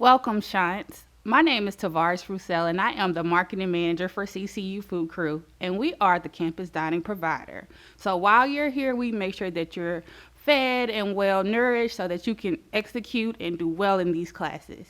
Welcome, Shants. My name is Tavares Roussel, and I am the marketing manager for CCU Food Crew, and we are the campus dining provider. So while you're here, we make sure that you're fed and well nourished so that you can execute and do well in these classes.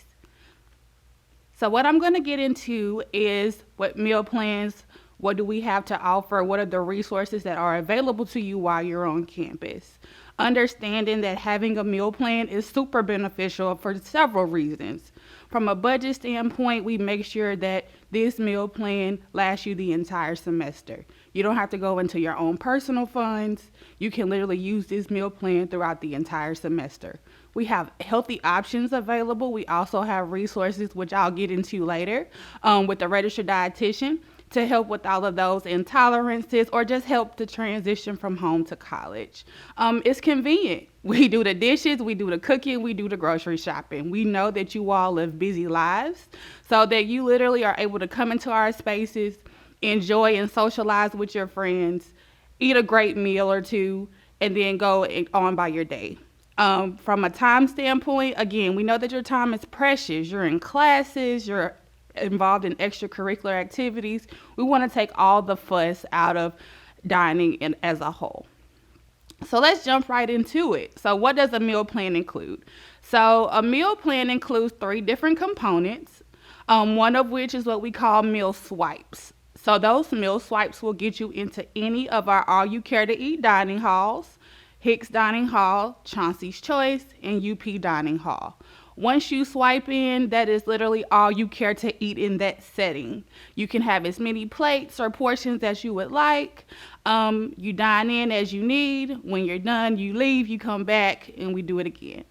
So what I'm going to get into is what meal plans, what do we have to offer, what are the resources that are available to you while you're on campus. Understanding that having a meal plan is super beneficial for several reasons. From a budget standpoint, we make sure that this meal plan lasts you the entire semester. You don't have to go into your own personal funds. You can literally use this meal plan throughout the entire semester. We have healthy options available. We also have resources, which I'll get into later, with the registered dietitian to help with all of those intolerances or just help to transition from home to college. It's convenient. We do the dishes, we do the cooking, we do the grocery shopping. We know that you all live busy lives so that you literally are able to come into our spaces, enjoy and socialize with your friends, eat a great meal or two, and then go on by your day. From a time standpoint, again, we know that your time is precious. You're in classes, you're involved in extracurricular activities. We want to take all the fuss out of dining as a whole. So let's jump right into it. So what does a meal plan include? So a meal plan includes three different components, one of which is what we call meal swipes. So those meal swipes will get you into any of our all you care to eat dining halls, Hicks Dining Hall, Chauncey's Choice, and UP Dining Hall. Once you swipe in, that is literally all you care to eat in that setting. You can have as many plates or portions as you would like. You dine in as you need. When you're done, you leave, you come back, and we do it again.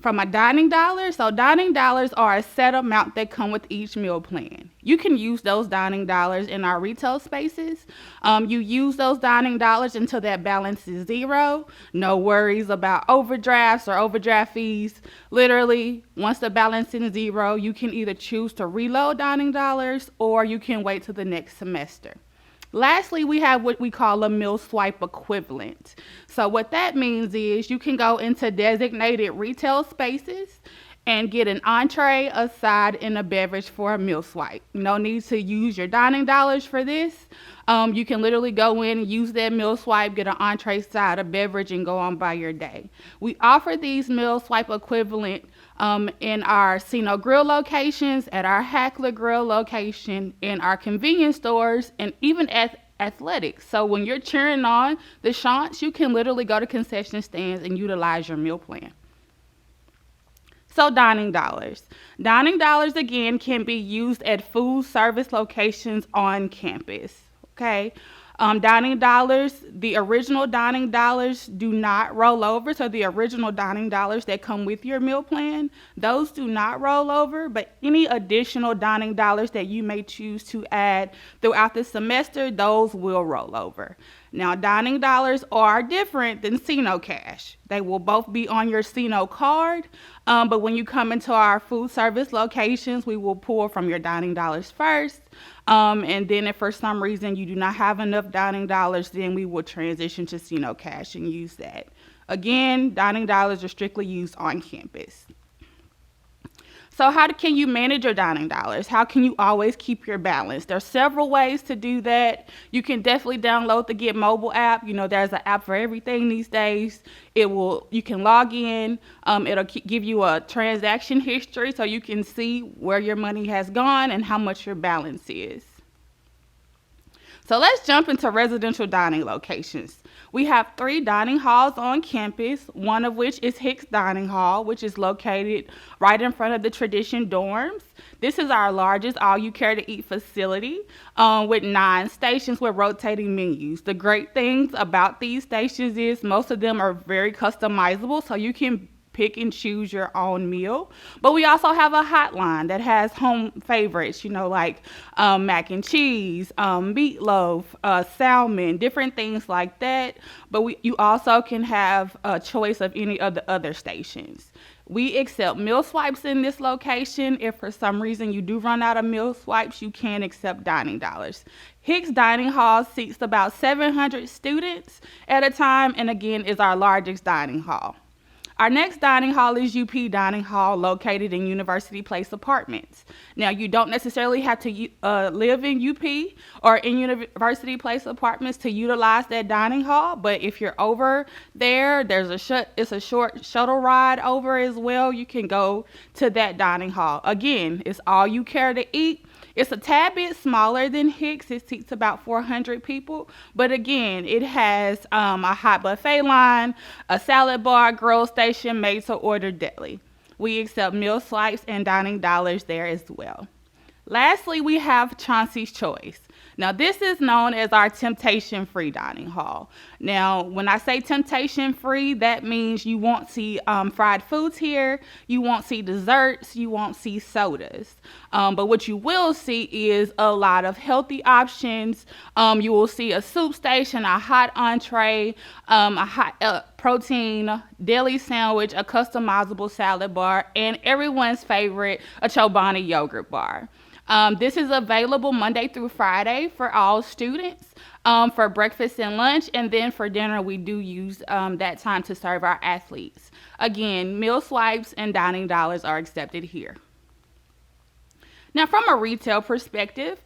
From a dining dollar, so dining dollars are a set amount that come with each meal plan. You can use those dining dollars in our retail spaces. You use those dining dollars until that balance is zero. No worries about overdrafts or overdraft fees. Literally, once the balance is zero, you can either choose to reload dining dollars or you can wait till the next semester. Lastly, we have what we call a meal swipe equivalent. So what that means is you can go into designated retail spaces and get an entree, a side, and a beverage for a meal swipe. No need to use your dining dollars for this. You can literally go in and use that meal swipe, get an entree, side, a beverage, and go on by your day. We offer these meal swipe equivalent in our Sino Grill locations, at our Hackler Grill location, in our convenience stores, and even at athletics. So when you're cheering on the Shants, you can literally go to concession stands and utilize your meal plan. So dining dollars. Dining dollars, again, can be used at food service locations on campus. Okay. Dining dollars, the original dining dollars do not roll over. So the original dining dollars that come with your meal plan, those do not roll over, but any additional dining dollars that you may choose to add throughout the semester, those will roll over. Now, dining dollars are different than Sino cash. They will both be on your Sino card, but when you come into our food service locations, we will pull from your dining dollars first. And then if for some reason you do not have enough dining dollars, then we will transition to Sino cash and use that. Again, dining dollars are strictly used on campus. So how can you manage your dining dollars? How can you always keep your balance? There's several ways to do that. You can definitely download the Get Mobile app. You know, there's an app for everything these days. You can log in. It'll give you a transaction history so you can see where your money has gone and how much your balance is. So let's jump into residential dining locations. We have 3 dining halls on campus, one of which is Hicks Dining Hall, which is located right in front of the Tradition dorms. This is our largest all-you-care-to-eat facility with 9 stations with rotating menus. The great things about these stations is most of them are very customizable, so you can pick and choose your own meal. But we also have a hotline that has home favorites, you know, like mac and cheese, meatloaf, salmon, different things like that. But you also can have a choice of any of the other stations. We accept meal swipes in this location. If for some reason you do run out of meal swipes, you can accept dining dollars. Hicks Dining Hall seats about 700 students at a time, and again is our largest dining hall. Our next dining hall is UP Dining Hall, located in University Place Apartments. Now, you don't necessarily have to live in UP or in University Place Apartments to utilize that dining hall, but if you're over there, it's a short shuttle ride over as well. You can go to that dining hall. Again, it's all you care to eat. It's a tad bit smaller than Hicks. It seats about 400 people. But again, it has a hot buffet line, a salad bar, grill station, made to order deli. We accept meal swipes and dining dollars there as well. Lastly, we have Chauncey's Choice. Now, this is known as our temptation-free dining hall. Now, when I say temptation-free, that means you won't see fried foods here, you won't see desserts, you won't see sodas. But what you will see is a lot of healthy options. You will see a soup station, a hot entree, a hot protein deli sandwich, a customizable salad bar, and everyone's favorite, a Chobani yogurt bar. This is available Monday through Friday for all students for breakfast and lunch, and then for dinner we do use that time to serve our athletes. Again, meal swipes and dining dollars are accepted here. Now, from a retail perspective,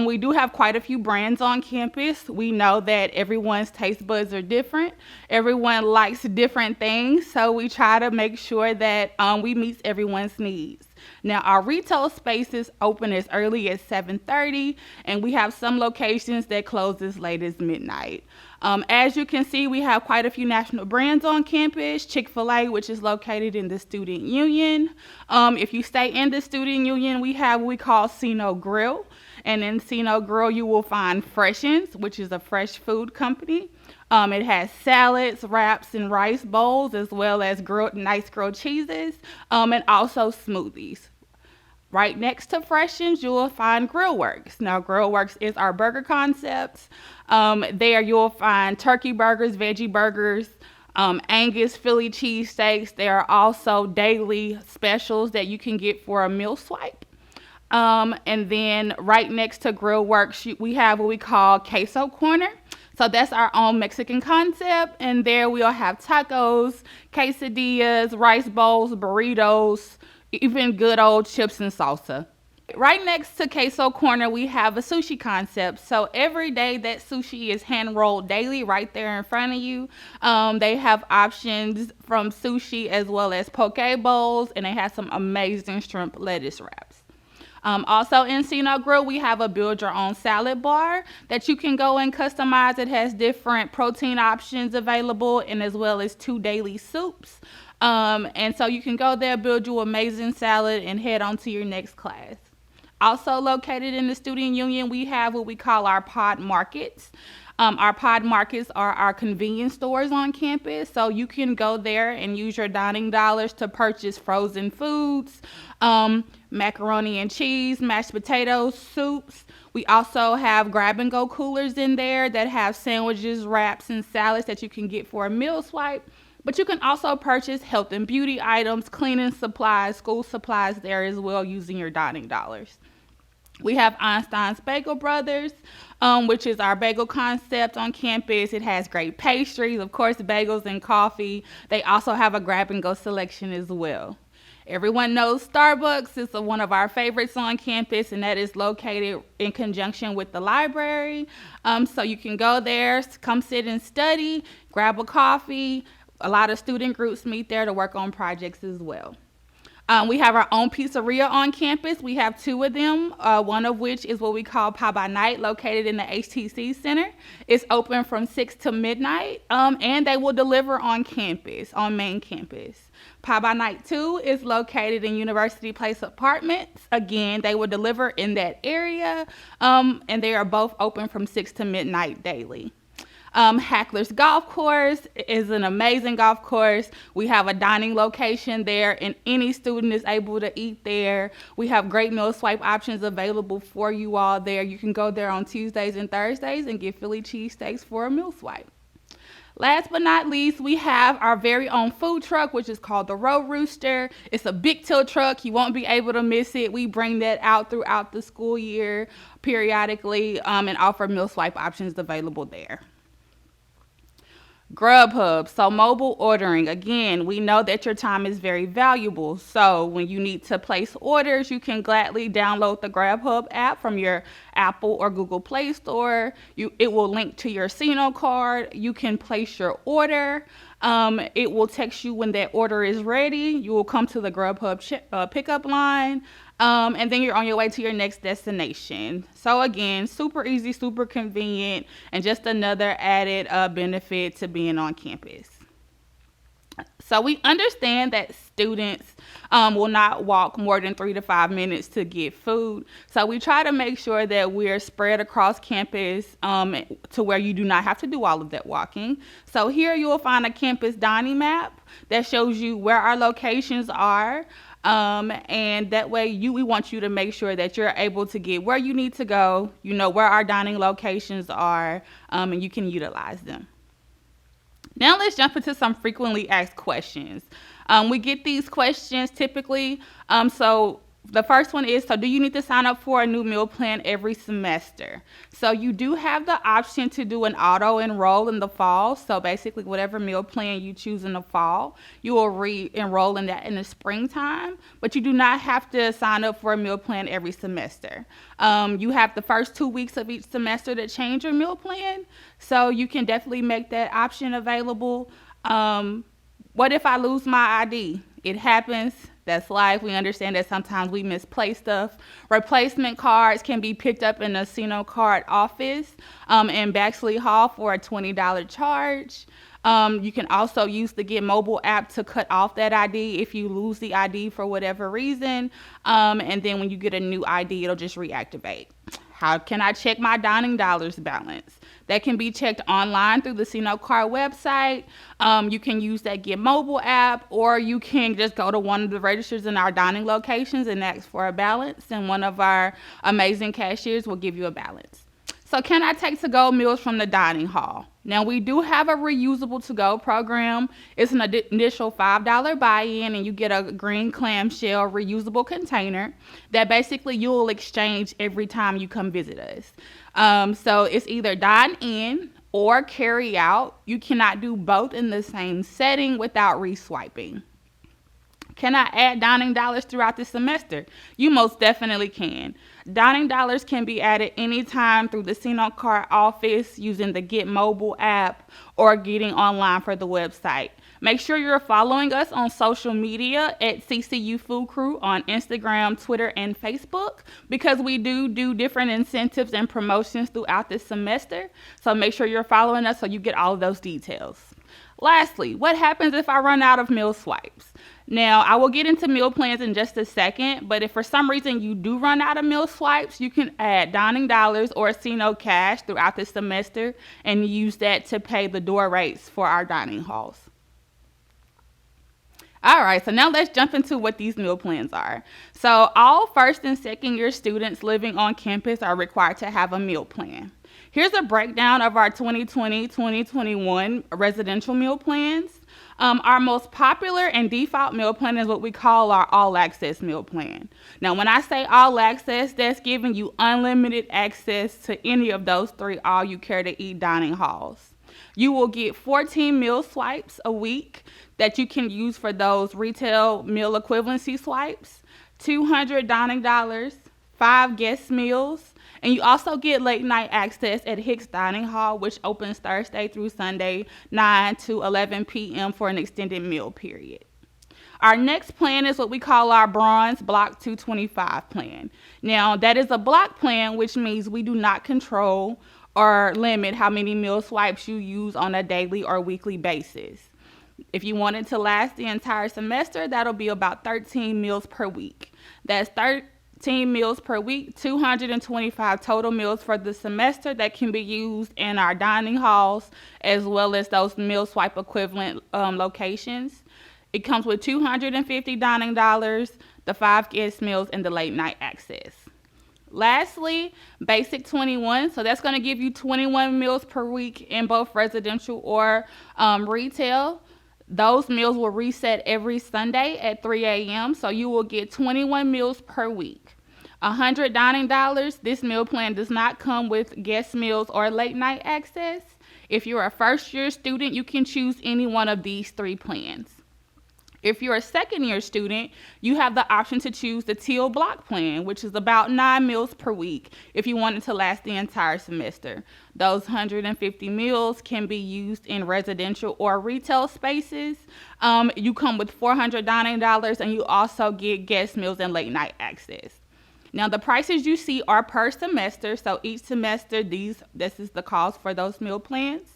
we do have quite a few brands on campus. We know that everyone's taste buds are different. Everyone likes different things, so we try to make sure that we meet everyone's needs. Now, our retail spaces open as early as 7:30, and we have some locations that close as late as midnight. As you can see, we have quite a few national brands on campus. Chick-fil-A, which is located in the Student Union. If you stay in the Student Union, we have what we call Sino Grill. And in Sino Grill, you will find Freshens, which is a fresh food company. It has salads, wraps, and rice bowls, as well as nice grilled cheeses, and also smoothies. Right next to Freshens, you will find Grillworks. Now, Grillworks is our burger concept. There you'll find turkey burgers, veggie burgers, Angus, Philly cheesesteaks. There are also daily specials that you can get for a meal swipe. And then right next to Grillworks, we have what we call Queso Corner. So that's our own Mexican concept. And there we'll have tacos, quesadillas, rice bowls, burritos, even good old chips and salsa. Right next to Queso Corner, we have a sushi concept. So every day that sushi is hand rolled daily right there in front of you. They have options from sushi as well as poke bowls, and they have some amazing shrimp lettuce wraps. Also in Sino Grill, we have a build your own salad bar that you can go and customize. It has different protein options available, and as well as 2 daily soups. And so you can go there, build you an amazing salad, and head on to your next class. Also located in the Student Union, we have what we call our pod markets. Our pod markets are our convenience stores on campus, so you can go there and use your dining dollars to purchase frozen foods, macaroni and cheese, mashed potatoes, soups. We also have grab-and-go coolers in there that have sandwiches, wraps, and salads that you can get for a meal swipe. But you can also purchase health and beauty items, cleaning supplies, school supplies there as well using your dining dollars. We have Einstein's Bagel Brothers, which is our bagel concept on campus. It has great pastries, of course, bagels and coffee. They also have a grab-and-go selection as well. Everyone knows Starbucks is one of our favorites on campus, and that is located in conjunction with the library. So you can go there, come sit and study, grab a coffee. A lot of student groups meet there to work on projects as well. We have our own pizzeria on campus. We have 2 of them, one of which is what we call Pie by Night, located in the HTC Center. It's open from 6 to midnight, and they will deliver on campus, on main campus. Pie by Night 2 is located in University Place Apartments. Again, they will deliver in that area, and they are both open from 6 to midnight daily. Hackler's Golf Course is an amazing golf course. We have a dining location there, and any student is able to eat there. We have great meal swipe options available for you all there. You can go there on Tuesdays and Thursdays and get Philly cheesesteaks for a meal swipe. Last but not least, we have our very own food truck, which is called the Row Rooster. It's a big tilt truck. You won't be able to miss it. We bring that out throughout the school year periodically and offer meal swipe options available there. Grubhub, so mobile ordering. Again, we know that your time is very valuable. So when you need to place orders, you can gladly download the Grubhub app from your Apple or Google Play Store. It will link to your Sino card. You can place your order. It will text you when that order is ready. You will come to the Grubhub pickup line. And then you're on your way to your next destination. So again, super easy, super convenient, and just another added benefit to being on campus. So we understand that students will not walk more than 3 to 5 minutes to get food. So we try to make sure that we're spread across campus to where you do not have to do all of that walking. So here you will find a campus dining map that shows you where our locations are. And that way we want you to make sure that you're able to get where you need to go, you know where our dining locations are, and you can utilize them. Now let's jump into some frequently asked questions. We get these questions typically. So the first one is, so do you need to sign up for a new meal plan every semester? So you do have the option to do an auto enroll in the fall. So basically whatever meal plan you choose in the fall, you will re-enroll in that in the springtime, but you do not have to sign up for a meal plan every semester. You have the first 2 weeks of each semester to change your meal plan. So you can definitely make that option available. What if I lose my ID? It happens. That's life. We understand that sometimes we misplace stuff. Replacement cards can be picked up in the Sino card office in Baxley Hall for a $20 charge. You can also use the Get Mobile app to cut off that ID if you lose the ID for whatever reason. And then when you get a new ID, it'll just reactivate. How can I check my dining dollars balance? That can be checked online through the Sino Card website. You can use that Get Mobile app, or you can just go to one of the registers in our dining locations and ask for a balance, and one of our amazing cashiers will give you a balance. So can I take to-go meals from the dining hall? Now, we do have a reusable to-go program. It's an initial $5 buy-in, and you get a green clamshell reusable container that basically you'll exchange every time you come visit us. So it's either dine in or carry out. You cannot do both in the same setting without re-swiping. Can I add dining dollars throughout the semester? You most definitely can. Dining dollars can be added anytime through the Sino Card office using the Get Mobile app or getting online for the website. Make sure you're following us on social media at CCU Food Crew on Instagram, Twitter, and Facebook, because we do different incentives and promotions throughout the semester. So make sure you're following us so you get all of those details. Lastly, what happens if I run out of meal swipes? Now, I will get into meal plans in just a second, but if for some reason you do run out of meal swipes, you can add dining dollars or Sino cash throughout the semester and use that to pay the door rates for our dining halls. All right, so now let's jump into what these meal plans are. So all first and second year students living on campus are required to have a meal plan. Here's a breakdown of our 2020-2021 residential meal plans. Our most popular and default meal plan is what we call our all access meal plan. Now, when I say all access, that's giving you unlimited access to any of those 3 all you care to eat dining halls. You will get 14 meal swipes a week that you can use for those retail meal equivalency swipes, 200 dining dollars, 5 guest meals, and you also get late night access at Hicks Dining Hall, which opens Thursday through Sunday, 9 to 11 p.m. for an extended meal period. Our next plan is what we call our Bronze Block 225 plan. Now, that is a block plan, which means we do not control or limit how many meal swipes you use on a daily or weekly basis. If you want it to last the entire semester, that'll be about 13 meals per week. That's 13 meals per week, 225 total meals for the semester that can be used in our dining halls as well as those meal swipe equivalent locations. It comes with 250 dining dollars, the 5 guest meals, and the late night access. Lastly, Basic 21. So that's going to give you 21 meals per week in both residential or retail. Those meals will reset every Sunday at 3 a.m. So you will get 21 meals per week. 100 dining dollars. This meal plan does not come with guest meals or late night access. If you're a first-year student, you can choose any one of these 3 plans. If you're a second-year student, you have the option to choose the teal block plan, which is about 9 meals per week if you want it to last the entire semester. Those 150 meals can be used in residential or retail spaces. You come with $400 dining dollars, and you also get guest meals and late night access. Now, the prices you see are per semester, so each semester this is the cost for those meal plans.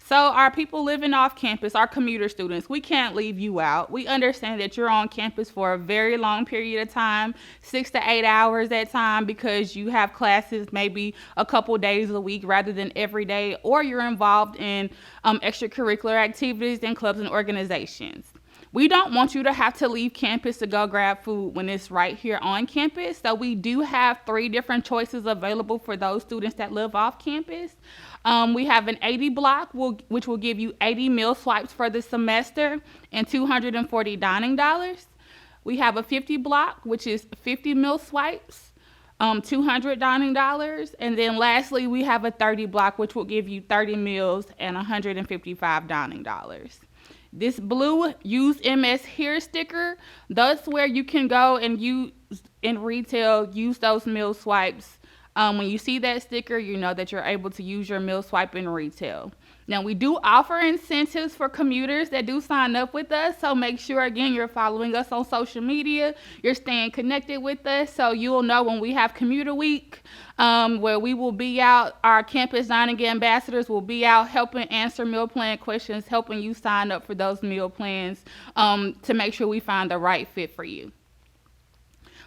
So our people living off campus, our commuter students, we can't leave you out. We understand that you're on campus for a very long period of time, 6 to 8 hours at time, because you have classes maybe a couple days a week rather than every day, or you're involved in extracurricular activities and clubs and organizations. We don't want you to have to leave campus to go grab food when it's right here on campus. So we do have 3 different choices available for those students that live off campus. We have an 80 block, which will give you 80 meal swipes for the semester and $240 dining dollars. We have a 50 block, which is 50 meal swipes, $200 dining dollars. And then lastly, we have a 30 block, which will give you 30 meals and $155 dining dollars. This blue Use MS Here sticker, that's where you can go and use in retail, use those meal swipes. When you see that sticker, you know that you're able to use your meal swipe in retail. Now, we do offer incentives for commuters that do sign up with us, so make sure, again, you're following us on social media, you're staying connected with us, so you'll know when we have Commuter Week, where we will be out, our campus dining ambassadors will be out helping answer meal plan questions, helping you sign up for those meal plans to make sure we find the right fit for you.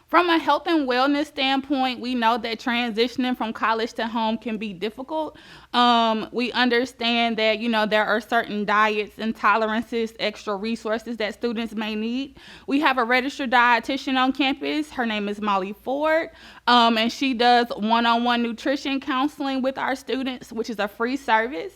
From a health and wellness standpoint, we know that transitioning from college to home can be difficult. We understand that, there are certain diets, intolerances, extra resources that students may need. We have a registered dietitian on campus. Her name is Molly Ford, and she does one-on-one nutrition counseling with our students, which is a free service.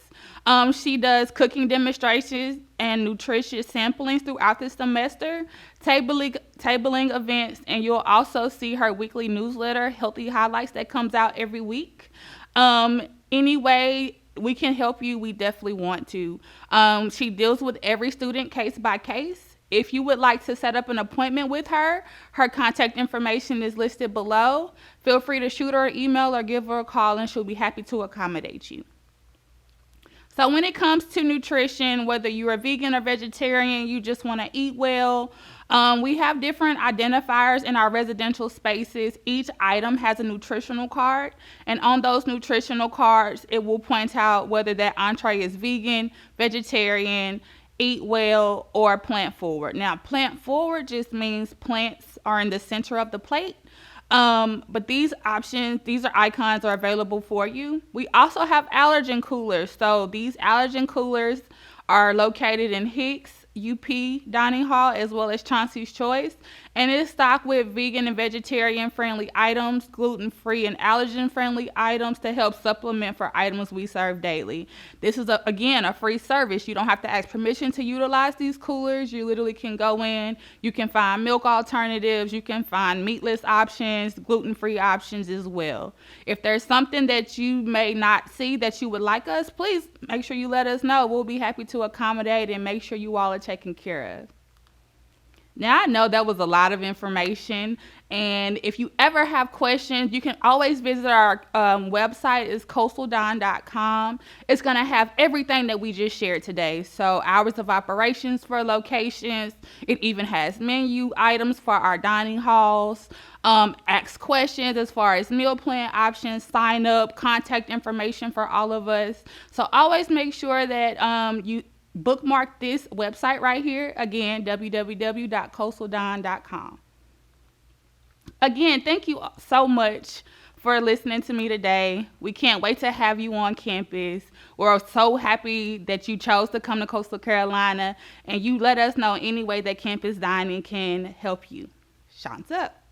She does cooking demonstrations and nutritious samplings throughout the semester, tabling events, and you'll also see her weekly newsletter, Healthy Highlights, that comes out every week. Any way we can help you, we definitely want to. She deals with every student case by case. If you would like to set up an appointment with her, her contact information is listed below. Feel free to shoot her an email or give her a call, and she'll be happy to accommodate you. So when it comes to nutrition, whether you're a vegan or vegetarian, you just want to eat well, we have different identifiers in our residential spaces. Each item has a nutritional card, and on those nutritional cards, it will point out whether that entree is vegan, vegetarian, eat well, or plant forward. Now, plant forward just means plants are in the center of the plate. But these options, these icons are available for you. We also have allergen coolers. So these allergen coolers are located in Hicks, UP Dining Hall, as well as Chauncey's Choice, and it's stocked with vegan and vegetarian friendly items, gluten-free and allergen friendly items to help supplement for items we serve daily. This is again a free service. You don't have to ask permission to utilize these coolers. You literally can go in, you can find milk alternatives, you can find meatless options, gluten-free options as well. If there's something that you may not see that you would like us, please make sure you let us know. We'll be happy to accommodate and make sure you all are taken care of. Now, I know that was a lot of information, and if you ever have questions, you can always visit our website. It's coastaldine.com. It's going to have everything that we just shared today. So hours of operations for locations. It even has menu items for our dining halls. Ask questions as far as meal plan options, sign up, contact information for all of us. So always make sure that you bookmark this website right here. Again, www.coastaldine.com. Again, thank you so much for listening to me today. We can't wait to have you on campus. We're so happy that you chose to come to Coastal Carolina, and you let us know any way that campus dining can help you. Shant's up.